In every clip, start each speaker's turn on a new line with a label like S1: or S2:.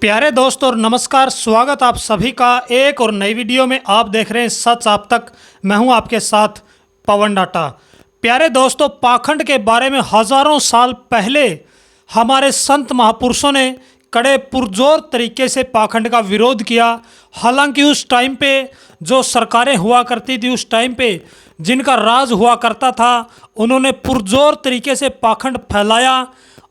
S1: प्यारे दोस्त और नमस्कार, स्वागत आप सभी का एक और नई वीडियो में। आप देख रहे हैं सच आप तक। मैं हूं आपके साथ पवन डाटा। प्यारे दोस्तों, पाखंड के बारे में हजारों साल पहले हमारे संत महापुरुषों ने कड़े पुरजोर तरीके से पाखंड का विरोध किया। हालांकि उस टाइम पे जो सरकारें हुआ करती थी, उस टाइम पे जिनका राज हुआ करता था, उन्होंने पुरजोर तरीके से पाखंड फैलाया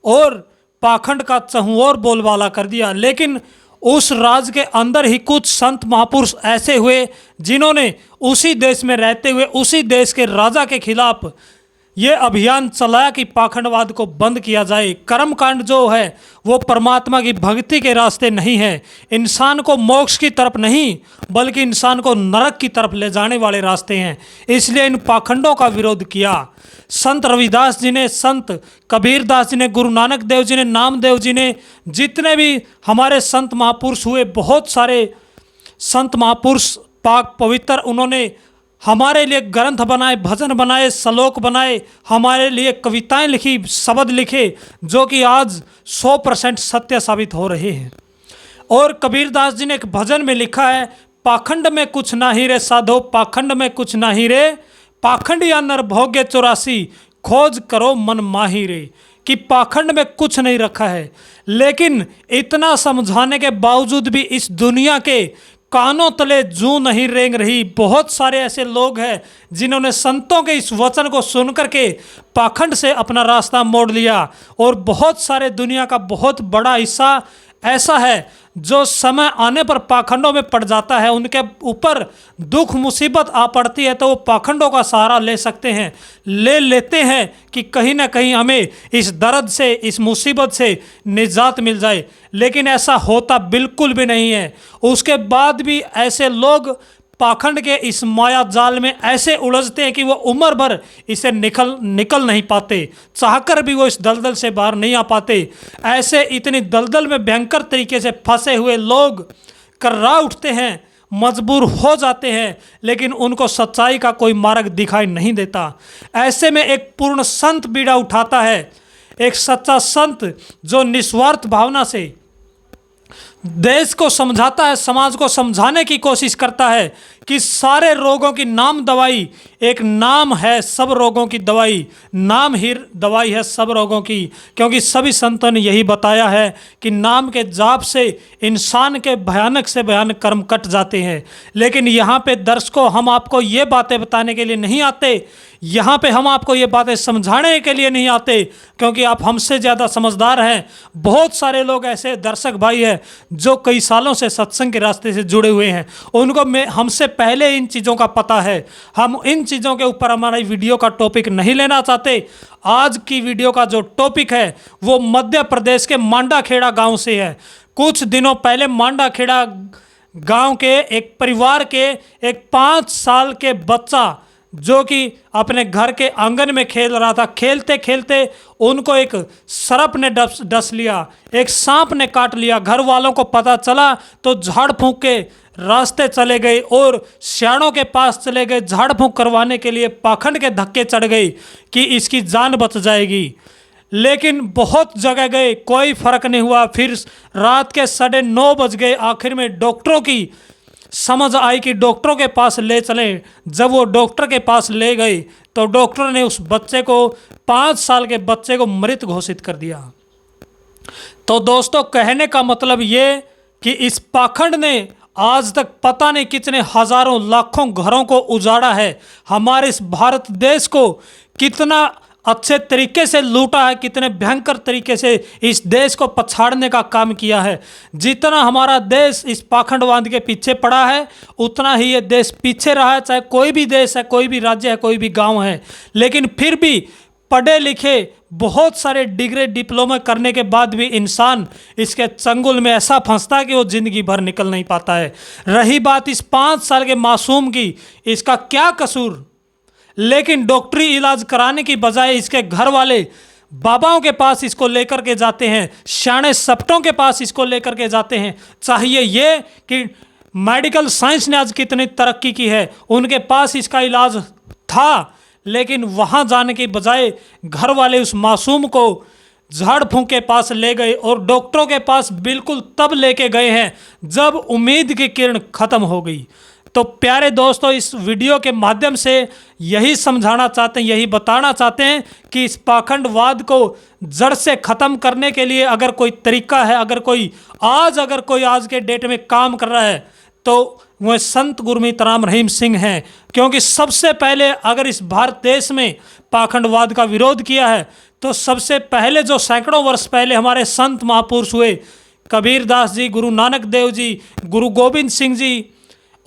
S1: और पाखंड का चहुओर बोलबाला कर दिया। लेकिन उस राज के अंदर ही कुछ संत महापुरुष ऐसे हुए जिन्होंने उसी देश में रहते हुए उसी देश के राजा के खिलाफ ये अभियान चलाया कि पाखंडवाद को बंद किया जाए। कर्मकांड जो है वो परमात्मा की भक्ति के रास्ते नहीं है, इंसान को मोक्ष की तरफ नहीं बल्कि इंसान को नरक की तरफ ले जाने वाले रास्ते हैं। इसलिए इन पाखंडों का विरोध किया। संत रविदास जी ने, संत कबीरदास जी ने, गुरु नानक देव जी ने, नामदेव जी ने, जितने भी हमारे संत महापुरुष हुए, बहुत सारे संत महापुरुष पाक पवित्र, उन्होंने हमारे लिए ग्रंथ बनाए, भजन बनाए, श्लोक बनाए, हमारे लिए कविताएं लिखी, शब्द लिखे, जो कि आज 100% सत्य साबित हो रहे हैं। और कबीरदास जी ने एक भजन में लिखा है, पाखंड में कुछ नाही रे साधो, पाखंड में कुछ नाही रे, पाखंड या नर भोग्य 84, खोज करो मन माही रे। कि पाखंड में कुछ नहीं रखा है। लेकिन इतना समझाने के बावजूद भी इस दुनिया के कानों तले जूं नहीं रेंग रही। बहुत सारे ऐसे लोग हैं जिन्होंने संतों के इस वचन को सुन करके पाखंड से अपना रास्ता मोड़ लिया। और बहुत सारे दुनिया का बहुत बड़ा हिस्सा ऐसा है जो समय आने पर पाखंडों में पड़ जाता है। उनके ऊपर दुख मुसीबत आ पड़ती है तो वो पाखंडों का सहारा ले सकते हैं, ले लेते हैं कि कहीं ना कहीं हमें इस दर्द से, इस मुसीबत से निजात मिल जाए। लेकिन ऐसा होता बिल्कुल भी नहीं है। उसके बाद भी ऐसे लोग पाखंड के इस माया जाल में ऐसे उलझते हैं कि वो उम्र भर इसे निकल नहीं पाते, चाहकर भी वो इस दलदल से बाहर नहीं आ पाते। ऐसे इतनी दलदल में भयंकर तरीके से फंसे हुए लोग कर्रा उठते हैं, मजबूर हो जाते हैं, लेकिन उनको सच्चाई का कोई मार्ग दिखाई नहीं देता। ऐसे में एक पूर्ण संत बीड़ा उठाता है, एक सच्चा संत जो निस्वार्थ भावना से देश को समझाता है, समाज को समझाने की कोशिश करता है कि सारे रोगों की नाम दवाई एक नाम है, सब रोगों की दवाई, नाम ही दवाई है सब रोगों की। क्योंकि सभी संतों ने यही बताया है कि नाम के जाप से इंसान के भयानक से भयानक कर्म कट जाते हैं। लेकिन यहाँ पे दर्शकों, हम आपको ये बातें बताने के लिए नहीं आते, यहाँ पे हम आपको ये बातें समझाने के लिए नहीं आते, क्योंकि आप हमसे ज़्यादा समझदार हैं। बहुत सारे लोग ऐसे दर्शक भाई हैं जो कई सालों से सत्संग के रास्ते से जुड़े हुए हैं, उनको हमसे पहले इन चीज़ों का पता है। हम इन चीज़ों के ऊपर हमारी वीडियो का टॉपिक नहीं लेना चाहते। आज की वीडियो का जो टॉपिक है वो मध्य प्रदेश के मांडाखेड़ा गाँव से है। कुछ दिनों पहले मांडाखेड़ा गाँव के एक परिवार के एक 5 साल के बच्चा जो कि अपने घर के आंगन में खेल रहा था, खेलते खेलते उनको एक सर्प ने डस लिया, एक सांप ने काट लिया। घर वालों को पता चला तो झाड़ फूंक के रास्ते चले गए और सियाणों के पास चले गए झाड़ फूंक करवाने के लिए। पाखंड के धक्के चढ़ गई कि इसकी जान बच जाएगी, लेकिन बहुत जगह गए, कोई फर्क नहीं हुआ। फिर रात के 9:30 बज गए। आखिर में डॉक्टरों की समझ आई कि डॉक्टरों के पास ले चलें। जब वो डॉक्टर के पास ले गए तो डॉक्टर ने उस बच्चे को, 5 साल के बच्चे को मृत घोषित कर दिया। तो दोस्तों, कहने का मतलब ये कि इस पाखंड ने आज तक पता नहीं कितने हजारों लाखों घरों को उजाड़ा है, हमारे इस भारत देश को कितना अच्छे तरीके से लूटा है, कितने भयंकर तरीके से इस देश को पछाड़ने का काम किया है। जितना हमारा देश इस पाखंडवाद के पीछे पड़ा है, उतना ही ये देश पीछे रहा है। चाहे कोई भी देश है, कोई भी राज्य है, कोई भी गांव है, लेकिन फिर भी पढ़े लिखे बहुत सारे डिग्री डिप्लोमा करने के बाद भी इंसान इसके चंगुल में ऐसा फंसता है कि वो ज़िंदगी भर निकल नहीं पाता है। रही बात इस 5 साल के मासूम की, इसका क्या कसूर? लेकिन डॉक्टरी इलाज कराने की बजाय इसके घर वाले बाबाओं के पास इसको लेकर के जाते हैं, शाणे सपटों के पास इसको लेकर के जाते हैं। चाहिए ये कि मेडिकल साइंस ने आज कितनी तरक्की की है, उनके पास इसका इलाज था, लेकिन वहाँ जाने के बजाय घर वाले उस मासूम को झाड़ फूंक के पास ले गए और डॉक्टरों के पास बिल्कुल तब लेके गए हैं जब उम्मीद की किरण खत्म हो गई। तो प्यारे दोस्तों, इस वीडियो के माध्यम से यही समझाना चाहते हैं, यही बताना चाहते हैं कि इस पाखंडवाद को जड़ से ख़त्म करने के लिए अगर कोई तरीका है, अगर कोई आज के डेट में काम कर रहा है तो वह संत गुरमीत राम रहीम सिंह हैं। क्योंकि सबसे पहले अगर इस भारत देश में पाखंडवाद का विरोध किया है तो सबसे पहले जो सैकड़ों वर्ष पहले हमारे संत महापुरुष हुए, कबीरदास जी, गुरु नानक देव जी, गुरु गोविंद सिंह जी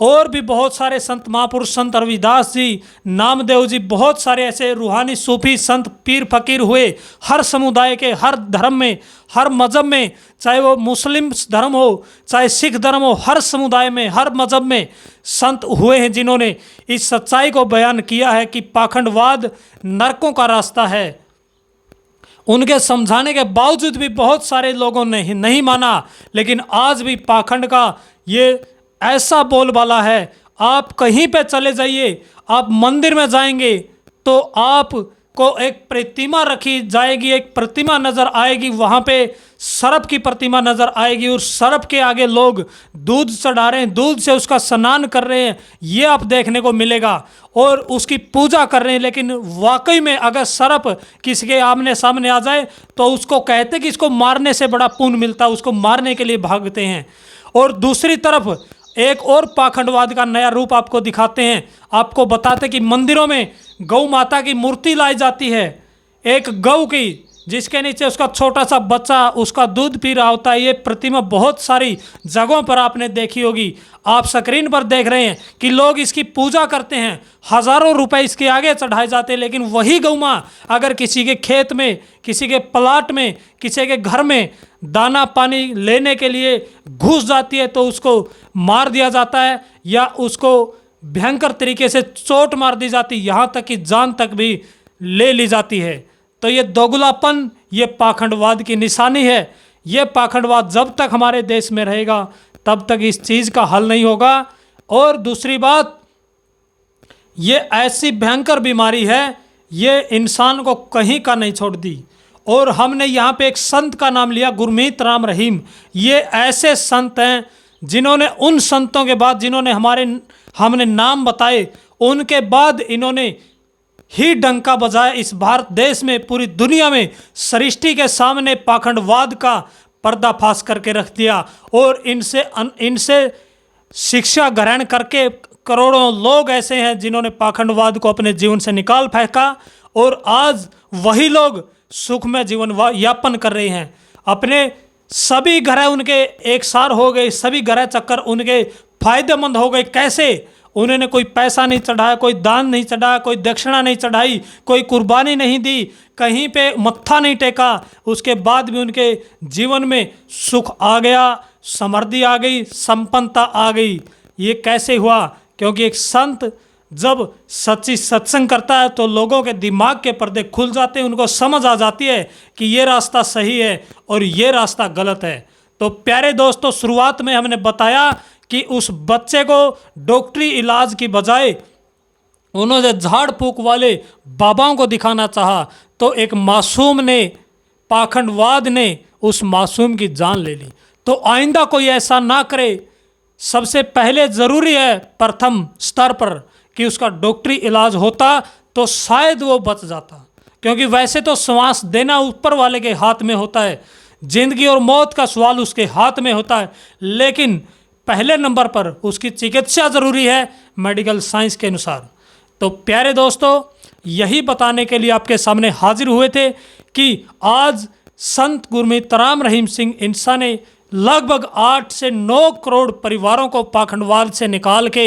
S1: और भी बहुत सारे संत महापुरुष, संत रविदास जी, नामदेव जी, बहुत सारे ऐसे रूहानी सूफी संत पीर फकीर हुए। हर समुदाय के, हर धर्म में, हर मज़हब में, चाहे वो मुस्लिम धर्म हो, चाहे सिख धर्म हो, हर समुदाय में, हर मज़हब में संत हुए हैं जिन्होंने इस सच्चाई को बयान किया है कि पाखंडवाद नरकों का रास्ता है। उनके समझाने के बावजूद भी बहुत सारे लोगों ने नहीं माना, लेकिन आज भी पाखंड का ये ऐसा बोलबाला है। आप कहीं पे चले जाइए, आप मंदिर में जाएंगे तो आपको एक प्रतिमा रखी जाएगी, एक प्रतिमा नज़र आएगी, वहाँ पे सर्प की प्रतिमा नज़र आएगी और सर्प के आगे लोग दूध चढ़ा रहे हैं, दूध से उसका स्नान कर रहे हैं, ये आप देखने को मिलेगा और उसकी पूजा कर रहे हैं। लेकिन वाकई में अगर सर्प किसी के आमने सामने आ जाए तो उसको कहते कि इसको मारने से बड़ा पुण्य मिलता है, उसको मारने के लिए भागते हैं। और दूसरी तरफ एक और पाखंडवाद का नया रूप आपको दिखाते हैं, आपको बताते कि मंदिरों में गौ माता की मूर्ति लाई जाती है, एक गौ की, जिसके नीचे उसका छोटा सा बच्चा उसका दूध पी रहा होता है। ये प्रतिमा बहुत सारी जगहों पर आपने देखी होगी, आप स्क्रीन पर देख रहे हैं कि लोग इसकी पूजा करते हैं, हज़ारों रुपए इसके आगे चढ़ाए जाते हैं। लेकिन वही गौ माँ अगर किसी के खेत में, किसी के प्लाट में, किसी के घर में दाना पानी लेने के लिए घुस जाती है तो उसको मार दिया जाता है या उसको भयंकर तरीके से चोट मार दी जाती है, यहाँ तक कि जान तक भी ले ली जाती है। तो ये दोगलापन, ये पाखंडवाद की निशानी है। ये पाखंडवाद जब तक हमारे देश में रहेगा तब तक इस चीज़ का हल नहीं होगा। और दूसरी बात, ये ऐसी भयंकर बीमारी है, ये इंसान को कहीं का नहीं छोड़ दी। और हमने यहाँ पे एक संत का नाम लिया, गुरमीत राम रहीम। ये ऐसे संत हैं जिन्होंने, उन संतों के बाद जिन्होंने हमने नाम बताए, उनके बाद इन्होंने ही डंका बजाया इस भारत देश में, पूरी दुनिया में सृष्टि के सामने पाखंडवाद का पर्दाफाश करके रख दिया। और इनसे शिक्षा ग्रहण करके करोड़ों लोग ऐसे हैं जिन्होंने पाखंडवाद को अपने जीवन से निकाल फेंका और आज वही लोग सुख में जीवन यापन कर रहे हैं। अपने सभी ग्रह उनके एक सार हो गए, सभी ग्रह चक्कर उनके फायदेमंद हो गए। कैसे? उन्होंने कोई पैसा नहीं चढ़ाया, कोई दान नहीं चढ़ाया, कोई दक्षिणा नहीं चढ़ाई, कोई कुर्बानी नहीं दी, कहीं पे मत्था नहीं टेका, उसके बाद भी उनके जीवन में सुख आ गया, समृद्धि आ गई, संपन्नता आ गई। ये कैसे हुआ? क्योंकि एक संत जब सच्ची सत्संग करता है तो लोगों के दिमाग के पर्दे खुल जाते हैं, उनको समझ आ जाती है कि ये रास्ता सही है और ये रास्ता गलत है। तो प्यारे दोस्तों, शुरुआत में हमने बताया कि उस बच्चे को डॉक्टरी इलाज की बजाय उन्होंने झाड़ फूक वाले बाबाओं को दिखाना चाहा तो एक मासूम ने, पाखंडवाद ने उस मासूम की जान ले ली। तो आइंदा कोई ऐसा ना करे। सबसे पहले ज़रूरी है प्रथम स्तर पर कि उसका डॉक्टरी इलाज होता तो शायद वो बच जाता, क्योंकि वैसे तो श्वास देना ऊपर वाले के हाथ में होता है, जिंदगी और मौत का सवाल उसके हाथ में होता है। लेकिन पहले नंबर पर उसकी चिकित्सा ज़रूरी है मेडिकल साइंस के अनुसार। तो प्यारे दोस्तों, यही बताने के लिए आपके सामने हाजिर हुए थे कि आज संत गुरमीत राम रहीम सिंह इंसा ने लगभग 8 से 9 करोड़ परिवारों को पाखंडवाद से निकाल के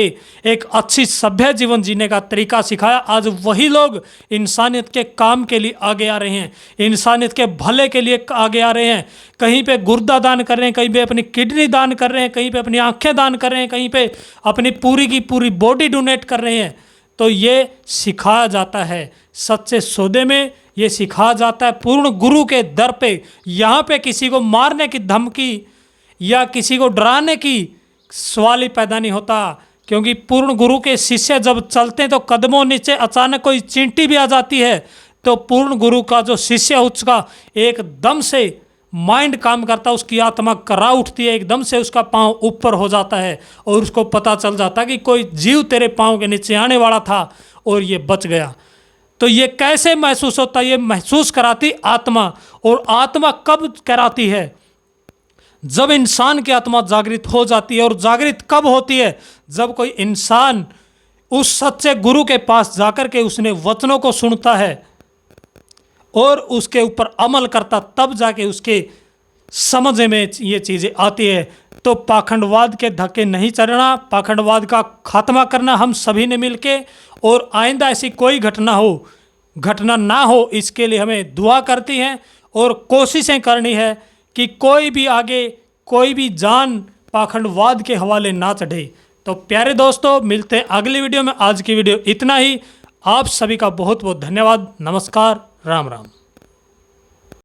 S1: एक अच्छी सभ्य जीवन जीने का तरीका सिखाया। आज वही लोग इंसानियत के काम के लिए आगे आ रहे हैं, इंसानियत के भले के लिए आगे आ रहे हैं। कहीं पे गुर्दा दान कर रहे हैं, कहीं पे अपनी किडनी दान कर रहे हैं, कहीं पे अपनी आंखें दान कर रहे हैं, कहीं पे अपनी पूरी की पूरी बॉडी डोनेट कर रहे हैं। तो ये सिखाया जाता है सच्चे सौदे में, ये सिखाया जाता है पूर्ण गुरु के दर पे। यहाँ पे किसी को मारने की धमकी या किसी को डराने की सवाल ही पैदा नहीं होता, क्योंकि पूर्ण गुरु के शिष्य जब चलते हैं तो कदमों नीचे अचानक कोई चींटी भी आ जाती है तो पूर्ण गुरु का जो शिष्य है उसका एकदम से माइंड काम करता है, उसकी आत्मा करा उठती है, एकदम से उसका पांव ऊपर हो जाता है और उसको पता चल जाता है कि कोई जीव तेरे पांव के नीचे आने वाला था और ये बच गया। तो ये कैसे महसूस होता है? ये महसूस कराती आत्मा। और आत्मा कब कराती है? जब इंसान की आत्मा जागृत हो जाती है। और जागृत कब होती है? जब कोई इंसान उस सच्चे गुरु के पास जाकर के उसने वचनों को सुनता है और उसके ऊपर अमल करता, तब जाके उसके समझ में ये चीज़ें आती है। तो पाखंडवाद के धक्के नहीं चढ़ना, पाखंडवाद का खात्मा करना हम सभी ने मिलके, और आइंदा ऐसी कोई घटना ना हो इसके लिए हमें दुआ करती हैं और कोशिशें करनी है कि कोई भी आगे कोई भी जान पाखंडवाद के हवाले ना चढ़े। तो प्यारे दोस्तों, मिलते हैं अगली वीडियो में। आज की वीडियो इतना ही। आप सभी का बहुत बहुत धन्यवाद। नमस्कार, राम राम।